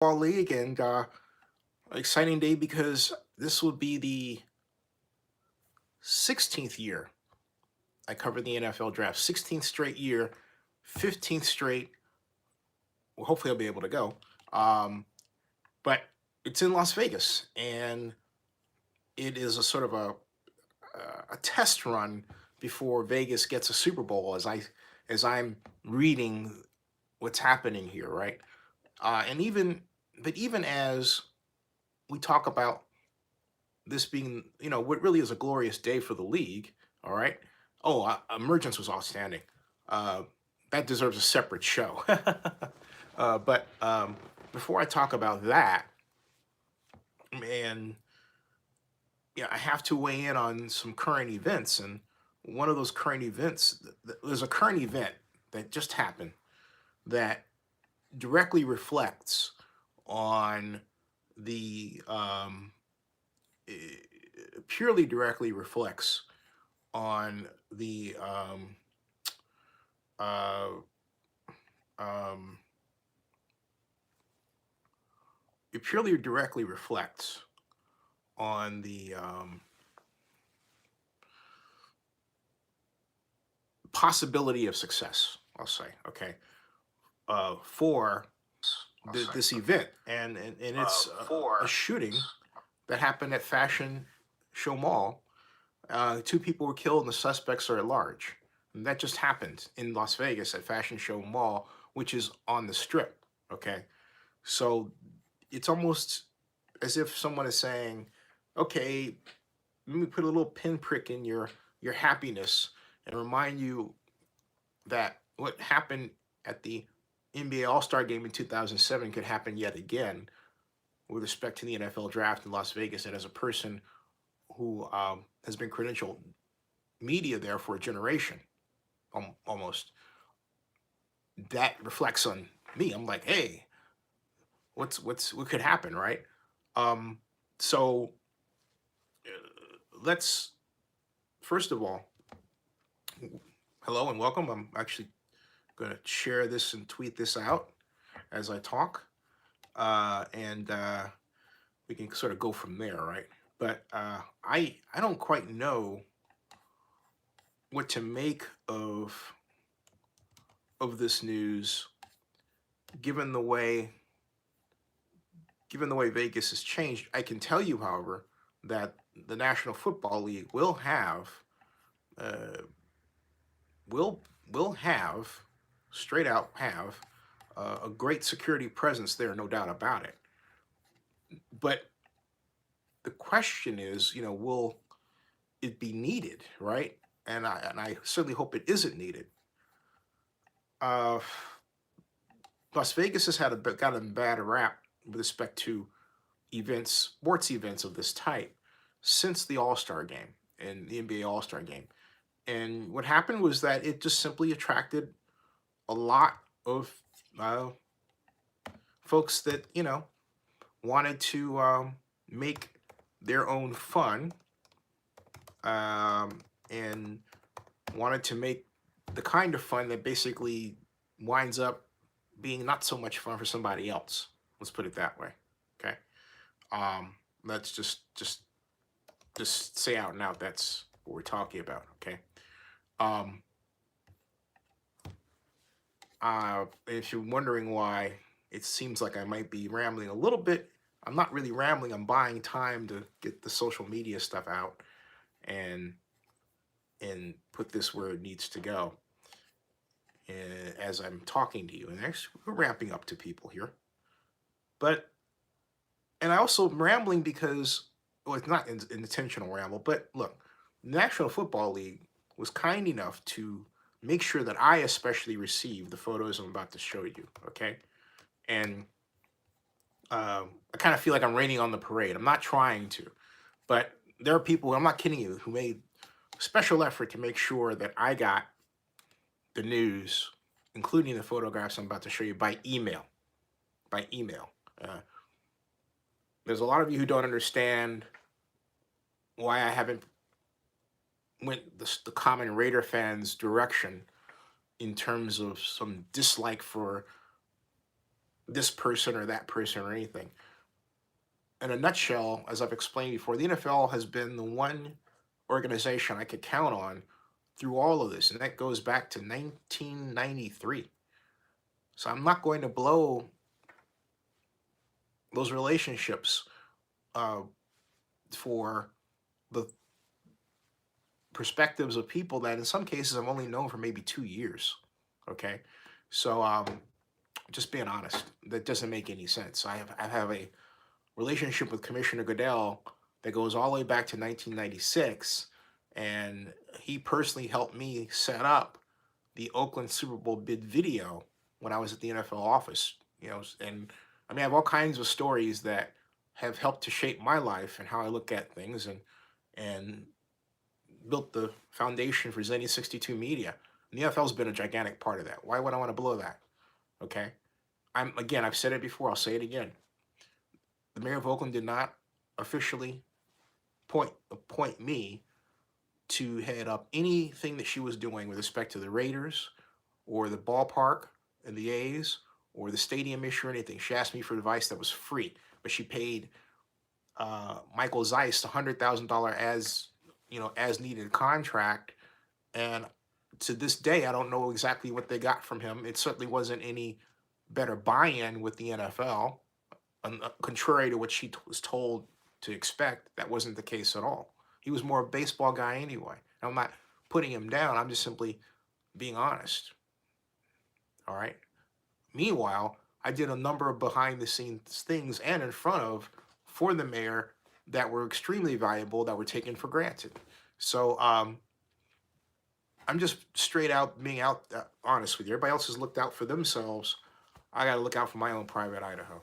Football League, and exciting day because this would be the 16th year I covered the NFL draft. 16th straight year, 15th straight. Well, hopefully, I'll be able to go. Um, but it's in Las Vegas, and it is a sort of a test run before Vegas gets a Super Bowl. As I'm reading what's happening here, right? And even as we talk about this being, what really is a glorious day for the league. All right. Oh, emergence was outstanding. Uh, that deserves a separate show. But before I talk about that, man, yeah, I have to weigh in on some current events. And one of those current events, there's a current event that just happened that directly reflects on the purely directly reflects on the uh, um, it purely directly reflects on the possibility of success. I'll say, okay, for this event, and it's a shooting that happened at Fashion Show Mall. Two people were killed, and the suspects are at large. And that just happened in Las Vegas at Fashion Show Mall, which is on the Strip. Okay, so it's almost as if someone is saying, "Okay, let me put a little pinprick in your happiness and remind you that what happened at the NBA All-Star Game in 2007 could happen yet again with respect to the NFL Draft in Las Vegas." And as a person who has been credentialed media there for a generation, almost, that reflects on me. I'm like, hey, what could happen, right? Um, so let's first of all, hello and welcome. I'm actually going to share this and tweet this out as I talk, and we can sort of go from there, right? But I don't quite know what to make of this news, given the way given the way Vegas has changed. I can tell you, however, that the National Football League uh, will will have straight out have a great security presence there, no doubt about it. But the question is, will it be needed, right? And I certainly hope it isn't needed. Uh, Las Vegas has gotten a bad rap with respect to sports events of this type, since the All Star game and the NBA All Star game. And what happened was that it just simply attracted a lot of uh, folks that wanted to make their own fun, and wanted to make the kind of fun that basically winds up being not so much fun for somebody else. Let's put it that way. Okay. Um, let's just say out and out that's what we're talking about. Okay. Um, if you're wondering why it seems like I might be rambling a little bit, I'm not really rambling. I'm buying time to get the social media stuff out and put this where it needs to go. As I'm talking to you, and actually we're ramping up to people here, but and I also am rambling because, well, it's not an intentional ramble, but look, the National Football League was kind enough to make sure that I especially received the photos I'm about to show you. Okay, and I kind of feel like I'm raining on the parade. I'm not trying to, but there are people, I'm not kidding you, who made special effort to make sure that I got the news, including the photographs I'm about to show you, by email. By email. Uh, there's a lot of you who don't understand why I haven't went the common Raider fans' direction in terms of some dislike for this person or that person or anything. In a nutshell, as I've explained before, the NFL has been the one organization I could count on through all of this, and that goes back to 1993. So I'm not going to blow those relationships uh, for the perspectives of people that in some cases I've only known for maybe 2 years. Okay. So just being honest, that doesn't make any sense. I have a relationship with Commissioner Goodell that goes all the way back to 1996, and he personally helped me set up the Oakland Super Bowl bid video when I was at the NFL office. And I mean, I have all kinds of stories that have helped to shape my life and how I look at things, and built the foundation for Zenny 62 Media. And the NFL's been a gigantic part of that. Why would I want to blow that? Okay. I've said it before, I'll say it again. The mayor of Oakland did not officially appoint me to head up anything that she was doing with respect to the Raiders or the ballpark and the A's or the stadium issue or anything. She asked me for advice that was free, but she paid Michael Zeiss $100,000 as needed contract, and to this day I don't know exactly what they got from him. It certainly wasn't any better buy-in with the NFL, contrary to what she was told to expect. That wasn't the case at all. He was more a baseball guy anyway. I'm not putting him down. I'm just simply being honest. All right. Meanwhile, I did a number of behind the scenes things and in front of for the mayor that were extremely valuable that were taken for granted. So I'm just straight out being honest with you. Everybody else has looked out for themselves. I got to look out for my own private Idaho.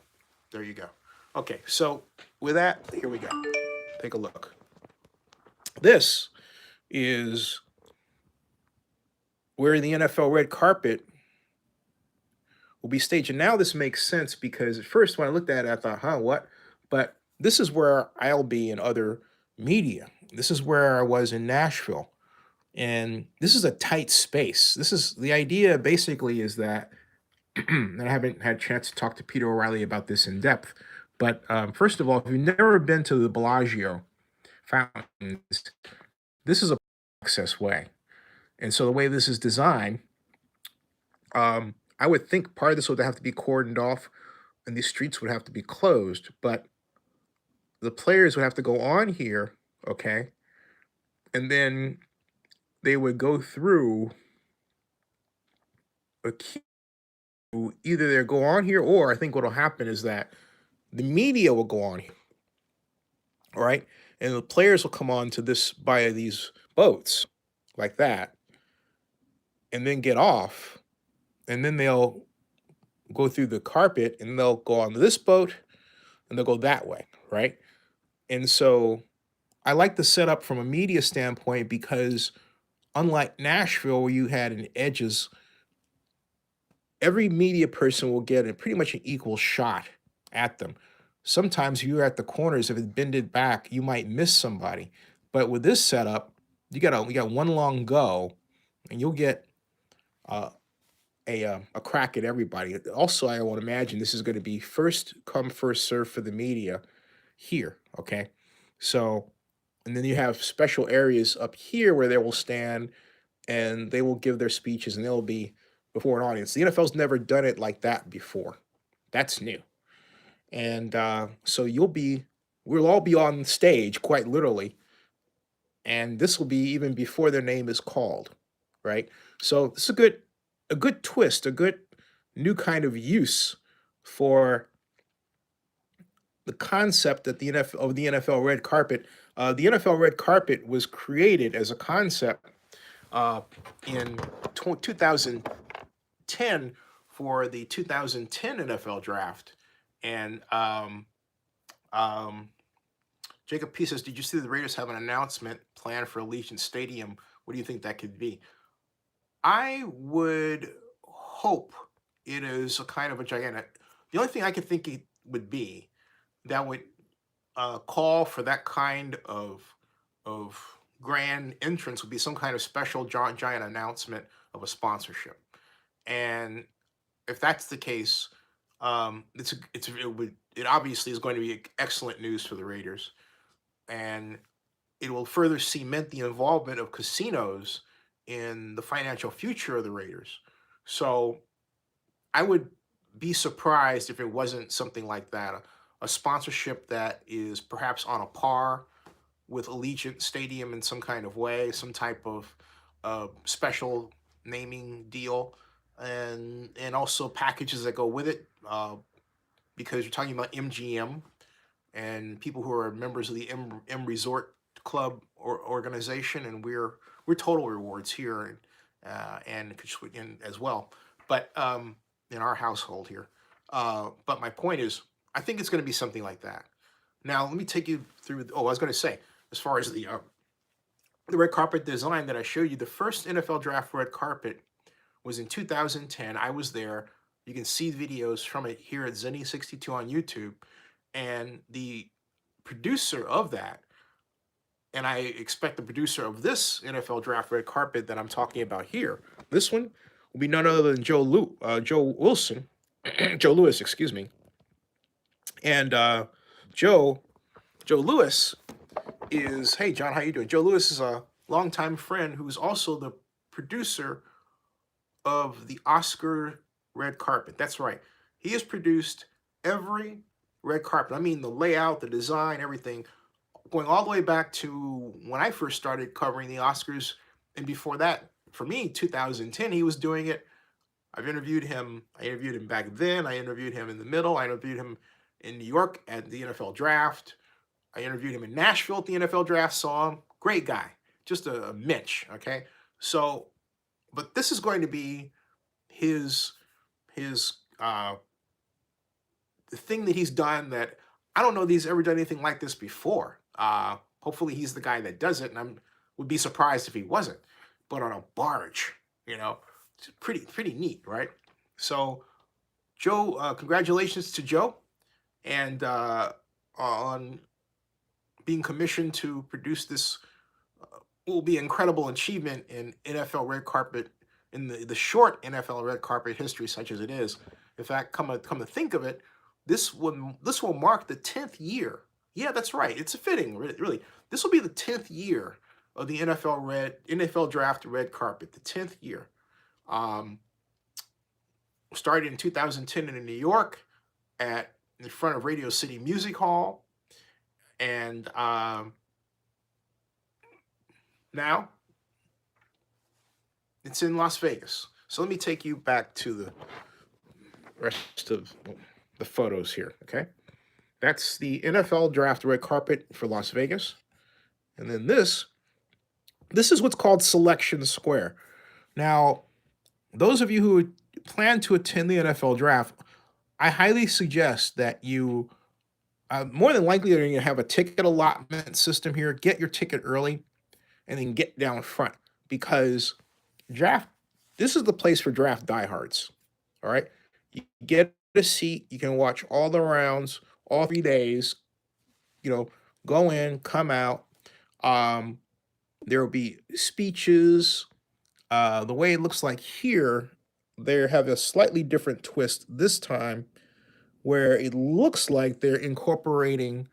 There you go. Okay, so with that, here we go. Take a look. This is where the NFL red carpet will be staged. And now this makes sense because at first when I looked at it, I thought, what? But this is where I'll be in other media. This is where I was in Nashville. And this is a tight space. This is the idea basically is that, and I haven't had a chance to talk to Peter O'Reilly about this in depth. But first of all, if you've never been to the Bellagio fountains, this is a access way. And so the way this is designed, I would think part of this would have to be cordoned off and these streets would have to be closed. But the players would have to go on here, okay? And then they would go through a queue. Either they'll go on here, or I think what will happen is that the media will go on here. All right. And the players will come on to this by these boats like that and then get off. And then they'll go through the carpet and they'll go on this boat and they'll go that way. Right. And so I like the setup from a media standpoint because unlike Nashville, where you had an edges, every media person will get pretty much an equal shot at them. Sometimes if you're at the corners, if it's bended back, you might miss somebody. But with this setup, you got one long go, and you'll get a crack at everybody. Also, I would imagine this is going to be first come, first serve for the media here. Okay, so and then you have special areas up here where they will stand and they will give their speeches and they'll be before an audience. The NFL's never done it like that before. That's new. And so we'll all be on stage quite literally. And this will be even before their name is called, right? So this is a good twist, a good new kind of use for the concept that the NFL red carpet. The NFL red carpet was created as a concept in 2010 for the 2010 NFL draft. And Jacob P says, did you see the Raiders have an announcement planned for Allegiant Stadium? What do you think that could be? I would hope it is a kind of a gigantic. The only thing I could think it would be that would call for that kind of grand entrance would be some kind of special giant announcement of a sponsorship. And if that's the case, It obviously is going to be excellent news for the Raiders, and it will further cement the involvement of casinos in the financial future of the Raiders. So I would be surprised if it wasn't something like that, a sponsorship that is perhaps on a par with Allegiant Stadium in some kind of way, some type of special naming deal, and also packages that go with it, because you're talking about MGM and people who are members of the M Resort Club or organization, and we're Total Rewards here, and as well, but in our household here. But my point is, I think it's going to be something like that. Now, let me take you through. Oh, I was going to say, as far as the red carpet design that I showed you, the first NFL draft red carpet was in 2010. I was there. You can see videos from it here at Zenny62 on YouTube. And the producer of that, and I expect the producer of this NFL draft red carpet that I'm talking about here, this one will be none other than Joe Wilson, Joe Lewis, excuse me. And Joe Lewis is, hey John, how you doing? Joe Lewis is a longtime friend who's also the producer of the Oscar red carpet. That's right. He has produced every red carpet. I mean, the layout, the design, everything, going all the way back to when I first started covering the Oscars. And before that, for me, 2010, he was doing it. I've interviewed him. I interviewed him back then. I interviewed him in the middle. I interviewed him in New York at the NFL draft. I interviewed him in Nashville at the NFL draft. Saw him. Great guy. Just a Mitch. Okay. So, but this is going to be his the thing that he's done that I don't know that he's ever done anything like this before. Hopefully he's the guy that does it, and I would be surprised if he wasn't. But on a barge, it's pretty neat, right? So, Joe, congratulations to Joe, and on being commissioned to produce this will be an incredible achievement in NFL red carpet, in the short NFL red carpet history, such as it is. In fact, come to think of it, this will mark the 10th year. Yeah, that's right. It's a fitting, really. This will be the 10th year of the NFL draft red carpet. The 10th year. Started in 2010 in New York, in front of Radio City Music Hall, and now it's in Las Vegas. So let me take you back to the rest of the photos here, okay? That's the NFL draft red carpet for Las Vegas. And then this is what's called Selection Square. Now, those of you who plan to attend the NFL draft, I highly suggest that you, more than likely, you're going to have a ticket allotment system here. Get your ticket early and then get down front, because this is the place for draft diehards. All right. You get a seat, you can watch all the rounds, all 3 days, go in, come out. There will be speeches. The way it looks like here, they have a slightly different twist this time, where it looks like they're incorporating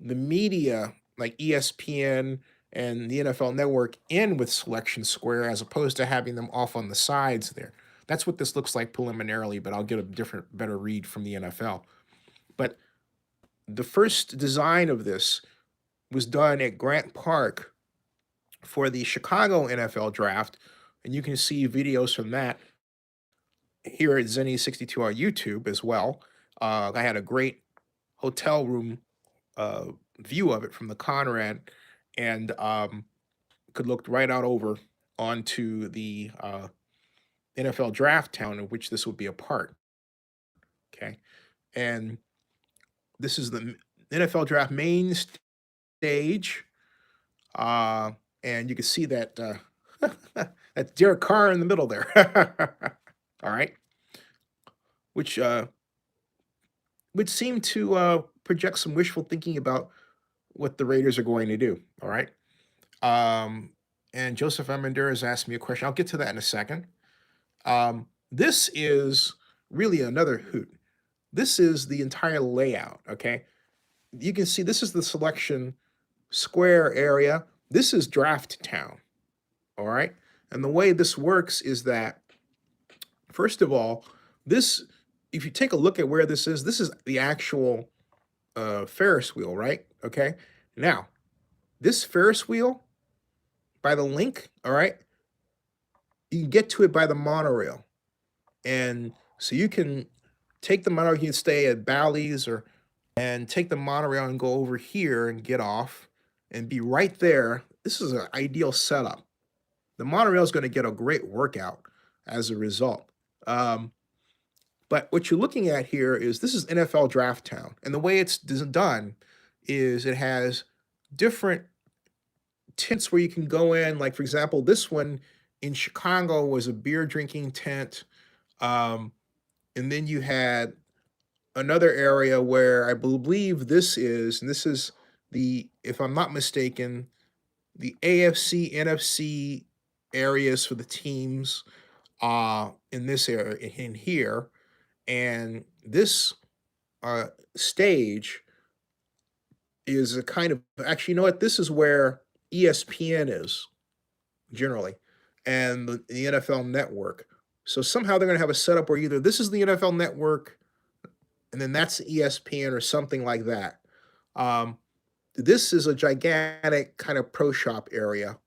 the media like ESPN and the NFL Network in with Selection Square, as opposed to having them off on the sides there. That's what this looks like preliminarily, but I'll get a better read from the NFL. But the first design of this was done at Grant Park for the Chicago NFL draft, and you can see videos from that here at Zenny62 on YouTube as well. I had a great hotel room view of it from the Conrad, and could look right out over onto the NFL draft town in which this would be a part. Okay. And this is the NFL draft main stage. And you can see that that's Derek Carr in the middle there. All right. Which would seem to project some wishful thinking about what the Raiders are going to do. All right. And Joseph Amender asked me a question. I'll get to that in a second. This is really another hoot. This is the entire layout, okay? You can see this is the selection square area. This is Draft Town, all right? And the way this works is that, first of all, this, if you take a look at where this is the actual Ferris wheel, right? Okay. Now, this Ferris wheel, by the link, all right, you can get to it by the monorail. And so you can take the monorail, you can stay at Bally's or and take the monorail and go over here and get off and be right there. This is an ideal setup. The monorail is going to get a great workout as a result. Um, but what you're looking at here is this is NFL Draft Town. And the way it's done is it has different tents where you can go in. Like, for example, this one in Chicago was a beer drinking tent. Um, and then you had another area where I believe this is, and this is the, if I'm not mistaken, the AFC, NFC areas for the teams in this area, in here. And this stage is a kind of, actually, you know what? This is where ESPN is generally, and the NFL network. So somehow they're going to have a setup where either this is the NFL network and then that's ESPN or something like that. Um, this is a gigantic kind of pro shop area,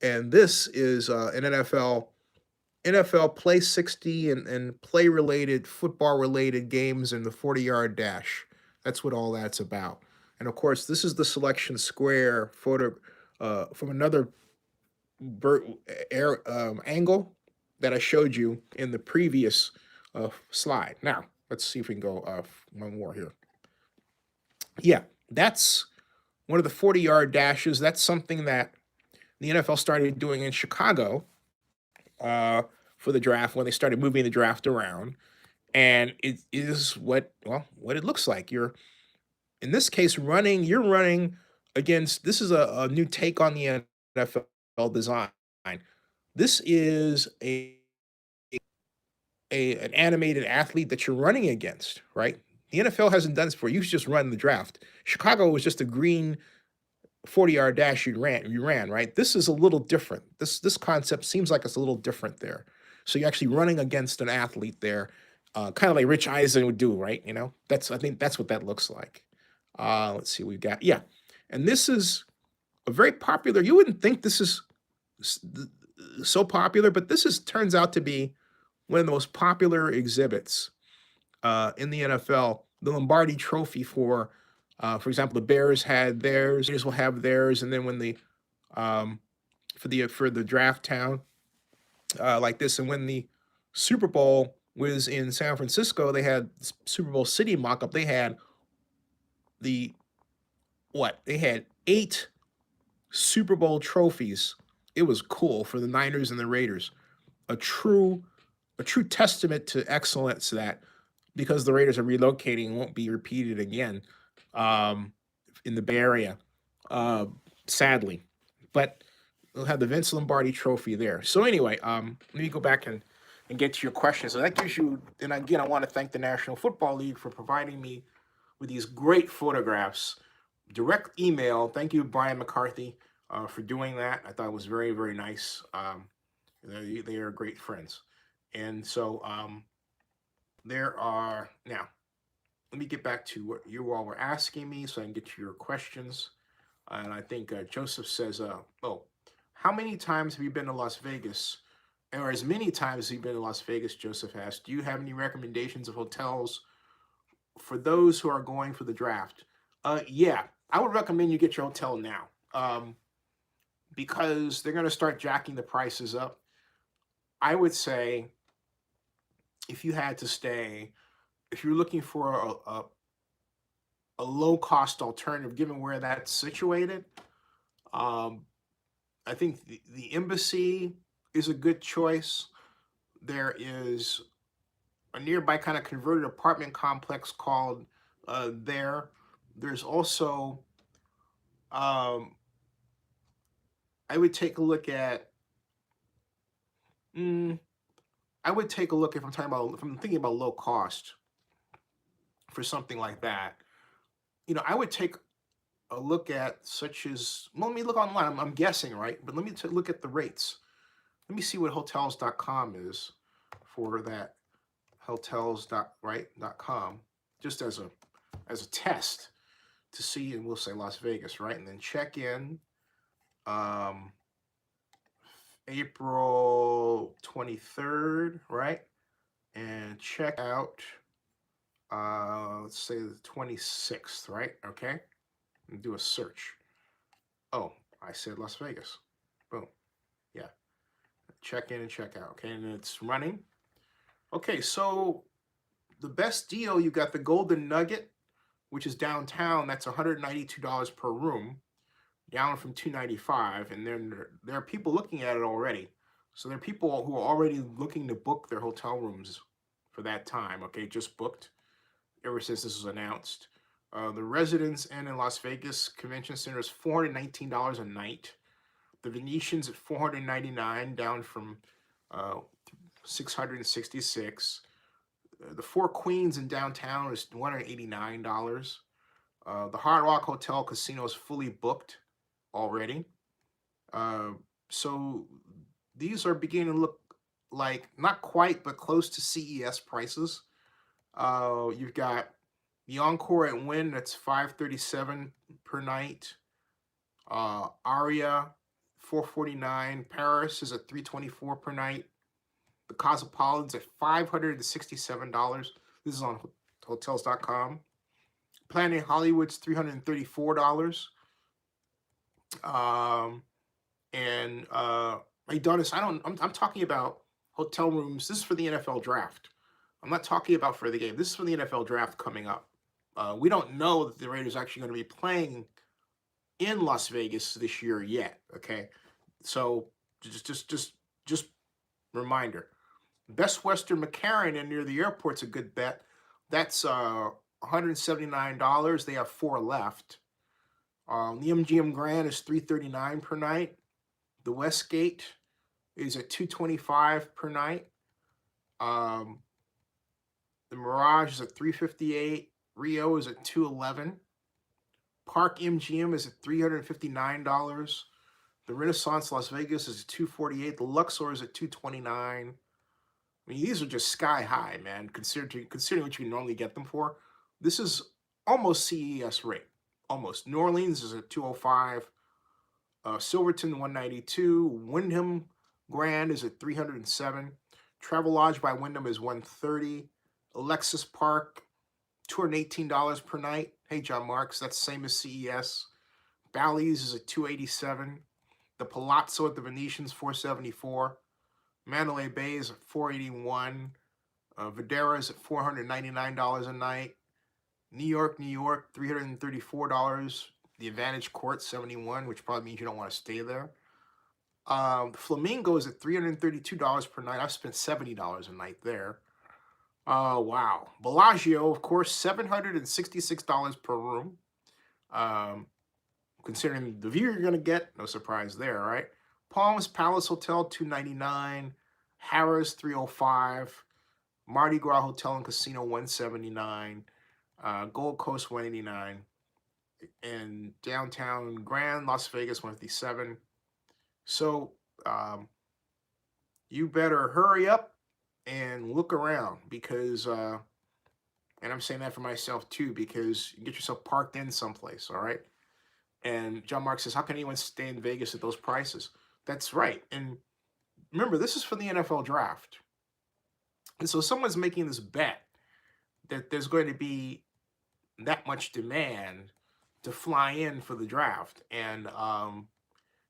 and this is an NFL Play 60 and play related, football related games in the 40-yard dash. That's what all that's about. And of course, this is the selection square photo from another angle that I showed you in the previous slide. Now, let's see if we can go one more here. Yeah, that's one of the 40-yard dashes. That's something that the NFL started doing in Chicago for the draft when they started moving the draft around. And it is what it looks like. You're, in this case, you're running against, this is a new take on the NFL design. This is an animated athlete that you're running against, right? The NFL hasn't done this before. You just run the draft. Chicago was just a green 40-yard dash you ran, right? This is a little different. This concept seems like it's a little different there. So you're actually running against an athlete there, kind of like Rich Eisen would do, right? You know, I think that's what that looks like. Let's see, we've got, yeah. And this is a very popular, you wouldn't think this is so popular, but turns out to be one of the most popular exhibits in the NFL. The Lombardi Trophy for example, the Bears had theirs. Raiders will have theirs, and then when for the draft town like this, and when the Super Bowl was in San Francisco, they had Super Bowl City mock-up. They had They had 8 Super Bowl trophies. It was cool for the Niners and the Raiders. A true testament to excellence that, because the Raiders are relocating, won't be repeated again in the Bay Area, sadly. But we'll have the Vince Lombardi Trophy there. So anyway, let me go back and get to your questions. So that gives you, and again, I want to thank the National Football League for providing me with these great photographs. Direct email. Thank you, Brian McCarthy, for doing that. I thought it was very, very nice. They are great friends. And so there are, now, let me get back to what you all were asking me so I can get to your questions. And I think Joseph says, how many times have you been to Las Vegas? Or as many times as you've been to Las Vegas, Joseph asked, do you have any recommendations of hotels for those who are going for the draft? Yeah, I would recommend you get your hotel now because they're going to start jacking the prices up. I would say if you had to stay, if you're looking for a low-cost alternative, given where that's situated, I think the Embassy is a good choice. There is a nearby kind of converted apartment complex called there. There's also, I would take a look at, if I'm thinking about low cost, for something like that, I would take a look at such as, well, let me look online. I'm guessing, right? But let me look at the rates. Let me see what hotels.com is for that hotels.com, just as a test to see, and we'll say Las Vegas, right? And then check in um, April 23rd, right? And check out, let's say the 26th, right? Okay, and do a search. Oh, I said Las Vegas. Boom. Yeah. Check in and check out. Okay, and it's running. Okay, so the best deal, you got the Golden Nugget, which is downtown. That's $192 per room, down from $295. And then there are people looking at it already. So there are people who are already looking to book their hotel rooms for that time. Okay, just booked ever since this was announced. The Residence Inn in Las Vegas Convention Center is $419 a night. The Venetian's at $499, down from $666. The Four Queens in downtown is $189. The Hard Rock Hotel Casino is fully booked already. So these are beginning to look like, not quite, but close to CES prices. You've got the Encore at Wynn, that's $537 per night. Aria, $449. Paris is at $324 per night. The Cosmopolitan's at $567. This is on hotels.com. Planet Hollywood's $334. Adonis, I'm talking about hotel rooms. This is for the NFL draft. I'm not talking about for the game. This is for the NFL draft coming up. We don't know that the Raiders are actually going to be playing in Las Vegas this year yet. Okay, so just reminder. Best Western McCarran and near the airport's a good bet. That's $179. They have 4 left. The MGM Grand is $339 per night. The Westgate is at $225 per night. The Mirage is at $358. Rio is at $211. Park MGM is at $359. The Renaissance Las Vegas is at $248. The Luxor is at $229. I mean, these are just sky high, man, considering what you can normally get them for. This is almost CES rate. Almost. New Orleans is at $205. Silverton, $192. Wyndham Grand is at $307. Travelodge by Wyndham is $130. Alexis Park, $218 per night. Hey, John Marks, that's the same as CES. Bally's is at $287. The Palazzo at the Venetian's $474. Mandalay Bay is at $481. Videra is at $499 a night. New York, $334. The Advantage Court, $71, which probably means you don't want to stay there. The Flamingo is at $332 per night. I've spent $70 a night there. Wow. Bellagio, of course, $766 per room. Considering the view you're going to get, no surprise there, right? Palms Palace Hotel, $299. Harrah's, $305. Mardi Gras Hotel and Casino, $179. Gold Coast, $189. And downtown Grand Las Vegas, $157. So you better hurry up and look around, because, and I'm saying that for myself too, because you get yourself parked in someplace, all right? And John Mark says, how can anyone stay in Vegas at those prices? That's right. And remember, this is for the NFL draft. And so someone's making this bet that there's going to be that much demand to fly in for the draft. And,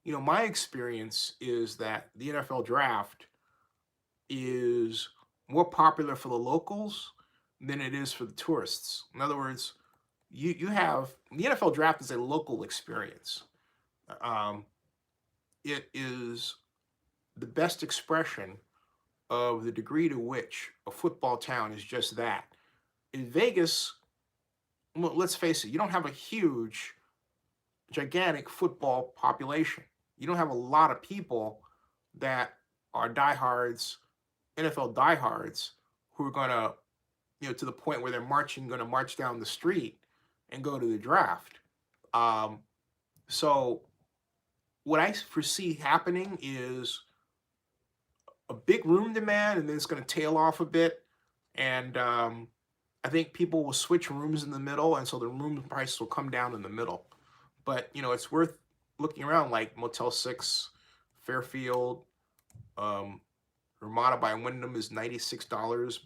my experience is that the NFL draft is more popular for the locals than it is for the tourists. In other words, you have, the NFL draft is a local experience. It is the best expression of the degree to which a football town is just that. In Vegas, well, let's face it, you don't have a huge, gigantic football population. You don't have a lot of people that are diehards, NFL diehards, who are going to to the point where they're going to march down the street and go to the draft. So what I foresee happening is a big room demand, and then it's going to tail off a bit. And I think people will switch rooms in the middle, and so the room prices will come down in the middle. But it's worth looking around, like Motel 6, Fairfield, Ramada by Wyndham is $96.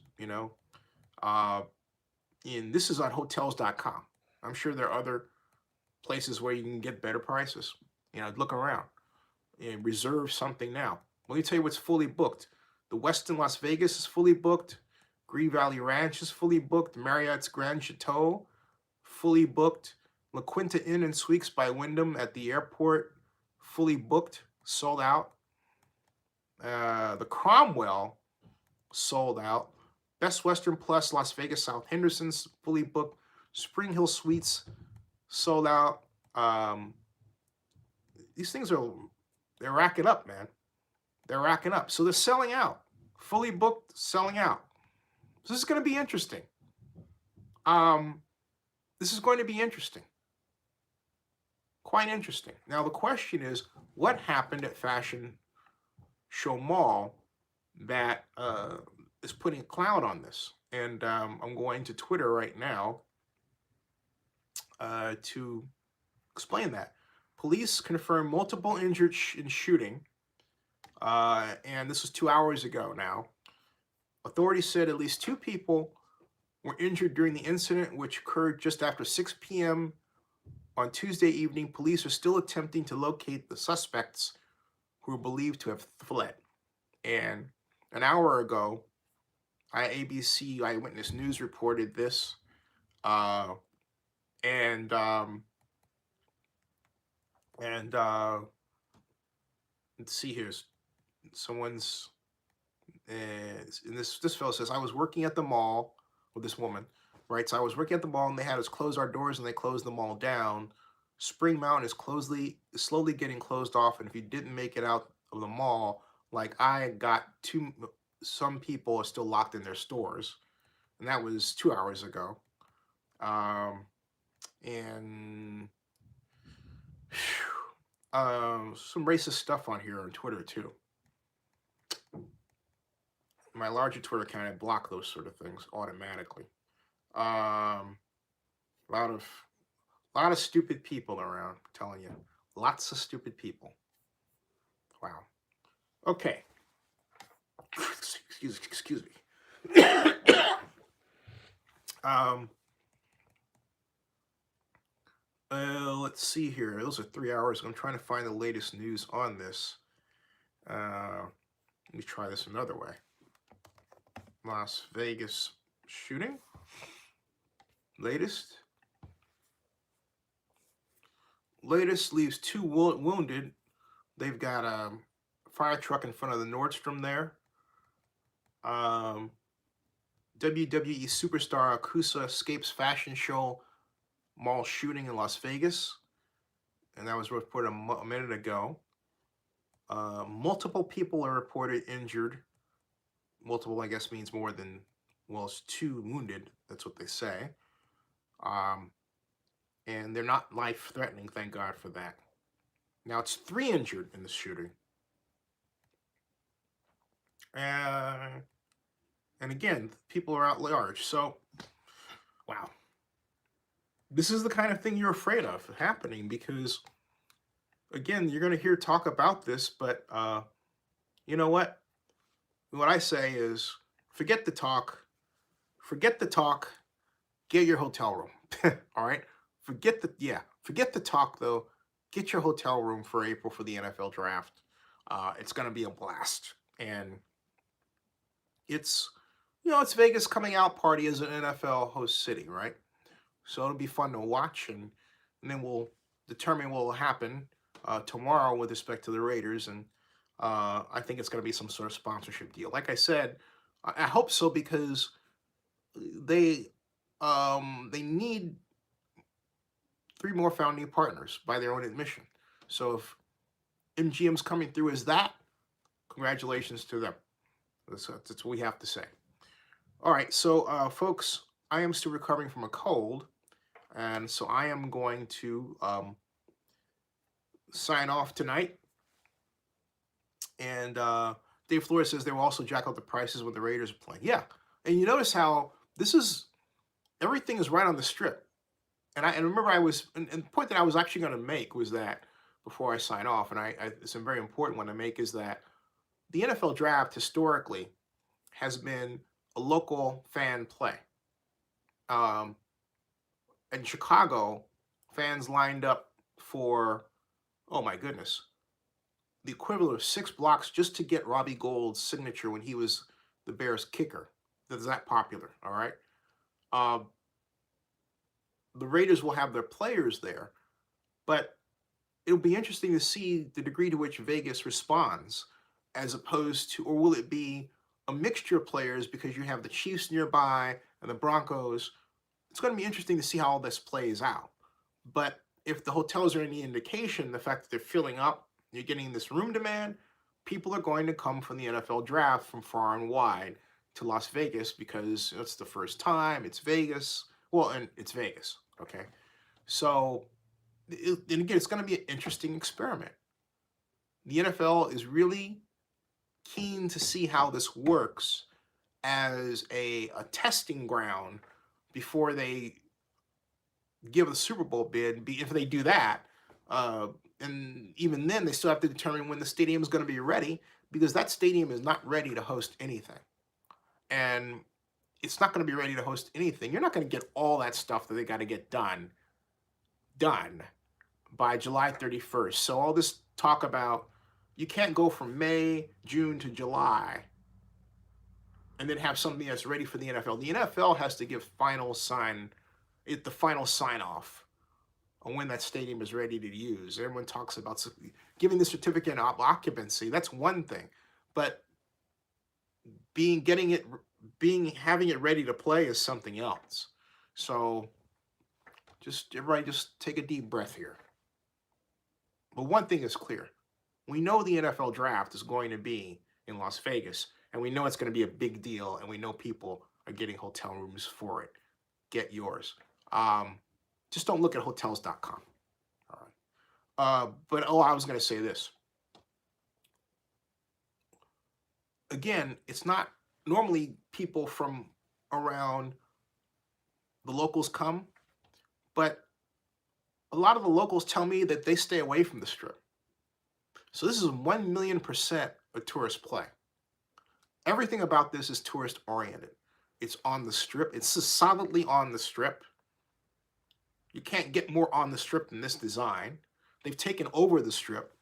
And this is on Hotels.com. I'm sure there are other places where you can get better prices. Look around and reserve something now. Let me tell you what's fully booked. The Westin Las Vegas is fully booked. Green Valley Ranch is fully booked. Marriott's Grand Chateau, fully booked. La Quinta Inn and Suites by Wyndham at the airport, fully booked, sold out. The Cromwell, sold out. Best Western Plus Las Vegas South Henderson's fully booked. Spring Hill Suites, sold out. These things they're racking up, man. They're racking up. So they're selling out. Fully booked, selling out. So this is going to be interesting. This is going to be interesting. Quite interesting. Now the question is, what happened at Fashion Show Mall that is putting a cloud on this? And I'm going to Twitter right now to explain that. Police confirmed multiple injured in shooting, and this was 2 hours ago now. Authorities said at least 2 people were injured during the incident, which occurred just after 6 p.m. on Tuesday evening. Police are still attempting to locate the suspects who are believed to have fled. And an hour ago, ABC Eyewitness News reported this. Let's see here. Someone's and this fellow says, I was working at the mall with this woman, right? So I was working at the mall, and they had us close our doors, and they closed the mall down. Spring Mountain is slowly getting closed off, and if you didn't make it out of the mall, like I got some people are still locked in their stores, and that was 2 hours ago. Some racist stuff on here on Twitter too. My larger Twitter account, I block those sort of things automatically. A lot of stupid people around, I'm telling you. Lots of stupid people. Wow. Okay. Excuse me. Let's see here. Those are 3 hours. I'm trying to find the latest news on this. Let me try this another way. Las Vegas shooting. Latest leaves 2 wounded. They've got a fire truck in front of the Nordstrom there. WWE superstar Akusa escapes Fashion Show Mall shooting in Las Vegas. And that was reported a minute ago. Multiple people are reported injured. Multiple, I guess, means more than, well, it's 2 wounded. That's what they say. And they're not life-threatening, thank God for that. Now, it's 3 injured in the shooting. And again, people are at large. So, wow. This is the kind of thing you're afraid of happening because, again, you're going to hear talk about this, but you know what? What I say is, forget the talk, get your hotel room. All right? Forget the talk, though. Get your hotel room for April for the NFL draft. It's going to be a blast. And it's Vegas coming out party as an NFL host city, right? So it'll be fun to watch, and then we'll determine what will happen tomorrow with respect to the Raiders. And I think it's going to be some sort of sponsorship deal. Like I said, I hope so because they need 3 more founding partners by their own admission. So if MGM's coming through as that, congratulations to them. That's what we have to say. All right, so folks, I am still recovering from a cold, and so I am going to sign off tonight. And Dave Flores says they will also jack up the prices when the Raiders are playing. Yeah, and you notice how this is everything is right on the strip. And remember I was and the point that I was actually going to make was that before I sign off, and it's a very important one to make, is that the NFL draft historically has been a local fan play. Um, in Chicago, fans lined up for, oh my goodness, the equivalent of 6 blocks just to get Robbie Gould's signature when he was the Bears kicker. That's that popular, all right? Um, the Raiders will have their players there, but it'll be interesting to see the degree to which Vegas responds, as opposed to, or will it be a mixture of players because you have the Chiefs nearby and the Broncos? It's going to be interesting to see how all this plays out. But if the hotels are any indication, the fact that they're filling up, you're getting this room demand, people are going to come from the NFL draft from far and wide to Las Vegas because it's the first time, it's Vegas. Well, and it's Vegas, okay? So, and again, it's going to be an interesting experiment. The NFL is really keen to see how this works as a testing ground before they give a Super Bowl bid. If they do that, and even then, they still have to determine when the stadium is going to be ready, because that stadium is not ready to host anything. And it's not going to be ready to host anything. You're not going to get all that stuff that they got to get done by July 31st. So all this talk about you can't go from May, June to July and then have something that's ready for the NFL. The NFL has to give the final sign off on when that stadium is ready to use. Everyone talks about giving the certificate of occupancy. That's one thing, but having it ready to play is something else. So everybody just take a deep breath here. But one thing is clear. We know the NFL draft is going to be in Las Vegas, and we know it's going to be a big deal, and we know people are getting hotel rooms for it. Get yours. Just don't look at hotels.com. All right. But I was going to say this. Again, it's not normally people from around the locals come, but a lot of the locals tell me that they stay away from the strip. So this is 1,000,000% a tourist play. Everything about this is tourist oriented. It's on the strip. It's solidly on the strip. You can't get more on the strip than this design. They've taken over the strip.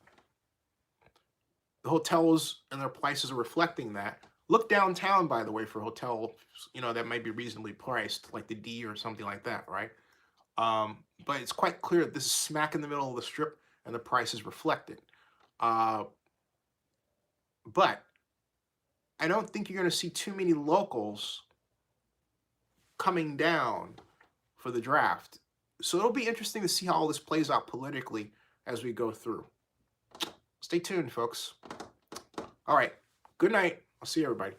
The hotels and their prices are reflecting that. Look downtown, by the way, for hotels, that might be reasonably priced, like the D or something like that, right? But it's quite clear that this is smack in the middle of the strip and the price is reflected. But I don't think you're going to see too many locals coming down for the draft. So it'll be interesting to see how all this plays out politically as we go through. Stay tuned, folks. All right. Good night. I'll see you, everybody.